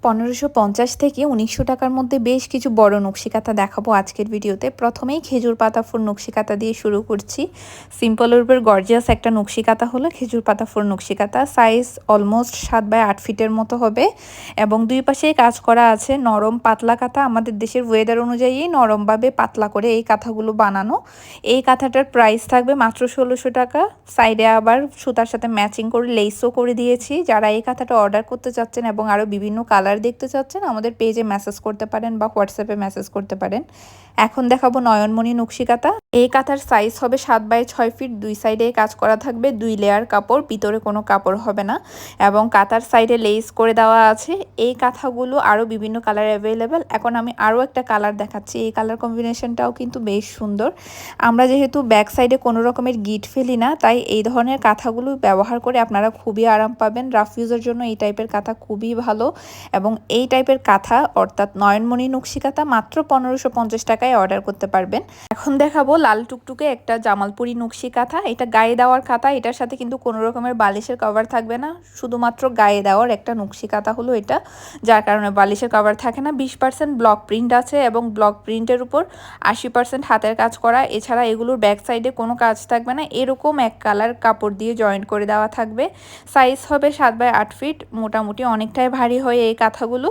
1550 থেকে 1900 টাকার মধ্যে বেশ কিছু বড় নকশি কাঁথা দেখাবো আজকের ভিডিওতে। প্রথমেই খেজুর পাতা ফুল নকশি কাঁথা দিয়ে শুরু করছি। সিম্পলের উপর গর্জিয়াস একটা নকশি কাঁথা হলো খেজুর পাতা ফুল নকশি কাঁথা। সাইজ অলমোস্ট 7 বাই 8 ফিটের মতো হবে এবং দুই পাশেই কাজ করা আছে। নরম পাতলা কাঁথা, আমাদের দেশের ওয়েদার অনুযায়ী নরমভাবে পাতলা করে এই কাঁথাগুলো বানানো। এই কাঁথাটার প্রাইস থাকবে মাত্র 1600 টাকা। সাইডে আবার সুতার সাথে ম্যাচিং করে লেসও করে দিয়েছি। যারা এই কাঁথাটা অর্ডার করতে চাচ্ছেন এবং আরও বিভিন্ন কালার দেখতে চাচ্ছেন আমাদের পেজে মেসেজ করতে পারেন বা হোয়াটসঅ্যাপে মেসেজ করতে পারেন। এখন দেখাবো নয়নমণি নকশি কাঁথা। এই কাঁথার সাইজ হবে 7 বাই 6 ফিট। দুই সাইডে কাজ করা থাকবে, 2 লেয়ার কাপড়, ভিতরে কোনো কাপড় হবে না এবং কাঁথার সাইডে লেস করে দেওয়া আছে। এই কাঁথাগুলো আরও বিভিন্ন কালার অ্যাভেলেবেল। এখন আমি আরও একটা কালার দেখাচ্ছি। এই কালার কম্বিনেশনটাও কিন্তু বেশ সুন্দর। আমরা যেহেতু ব্যাক সাইডে কোনো রকমের গিট ফেলি না, তাই এই ধরনের কাঁথাগুলো ব্যবহার করে আপনারা খুবই আরাম পাবেন। রাফ ইউজের জন্য এই টাইপের কাঁথা খুবই ভালো এবং এই টাইপের কাঁথা অর্থাৎ নয়নমণি নকশি কাঁথা মাত্র 1550 টাকায় অর্ডার করতে পারবেন। এখন দেখাবো লাল টুকটুকে একটা জামালপুরি নকশি কাঁথা। এটা গায়ে দেওয়ার কাঁথা, এটার সাথে কিন্তু কোনো রকমের বালিশের কভার থাকবে না, শুধুমাত্র গায়ে দেওয়ার একটা নকশি কাঁথা হলো এটা, যার কারণে বালিশের কভার থাকে না। 20% ব্লক প্রিন্ট আছে এবং ব্লক প্রিন্টের উপর 80% হাতের কাজ করা। এছাড়া এগুলোর ব্যাক সাইডে কোনো কাজ থাকবে না, এরকম এক কালার কাপড় দিয়ে জয়েন্ট করে দেওয়া থাকবে। সাইজ হবে 7 বাই 8 ফিট। মোটামুটি অনেকটাই ভারী হয় এই কাঁথাগুলো,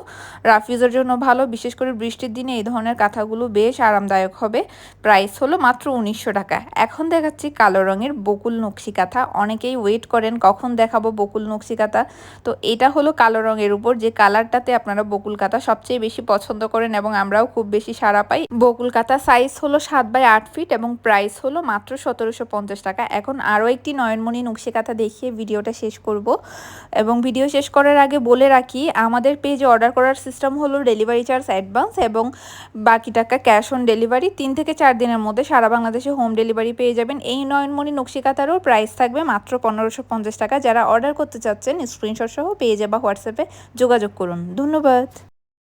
রাফ ইউজের জন্য ভালো। বিশেষ করে বৃষ্টির দিনে এই ধরনের কাঁথাগুলো বেশ আরামদায়ক হবে। প্রাইস হলো মাত্র 1900 টাকা। এখন দেখাচ্ছি কালো রঙের বকুল নকশি কাঁথা। অনেকেই ওয়েট করেন কখন দেখাবো বকুল নকশি কাঁথা। তো এটা হলো কালো রঙের উপর যে কালারটাতে আপনারা বকুল কাঁথা সবচেয়ে বেশি পছন্দ করেন এবং আমরাও খুব বেশি সাড়া পাই। বকুল কাঁথা সাইজ হলো 7 বাই 8 ফিট এবং প্রাইস হলো মাত্র 1750 টাকা। এখন আরও একটি নয়নমণি নকশি কাঁথা দেখিয়ে ভিডিওটা শেষ করব এবং ভিডিও শেষ করার আগে বলে রাখি আমাদের পেজে অর্ডার করার সিস্টেম হলো ডেলিভারি চার্জ অ্যাডভান্স এবং বাকি টাকা ক্যাশ অন ডেলিভারি। 3 থেকে 4 দিনের মধ্যে সারা বাংলাদেশে হোম ডেলিভারি পেয়ে যাবেন। এই নয়নমণি নকশি কাঁথারও প্রাইস থাকবে মাত্র 1550 টাকা। যারা অর্ডার করতে চাচ্ছেন স্ক্রিনশট সহ পেজে বা হোয়াটসঅ্যাপে যোগাযোগ করুন। ধন্যবাদ।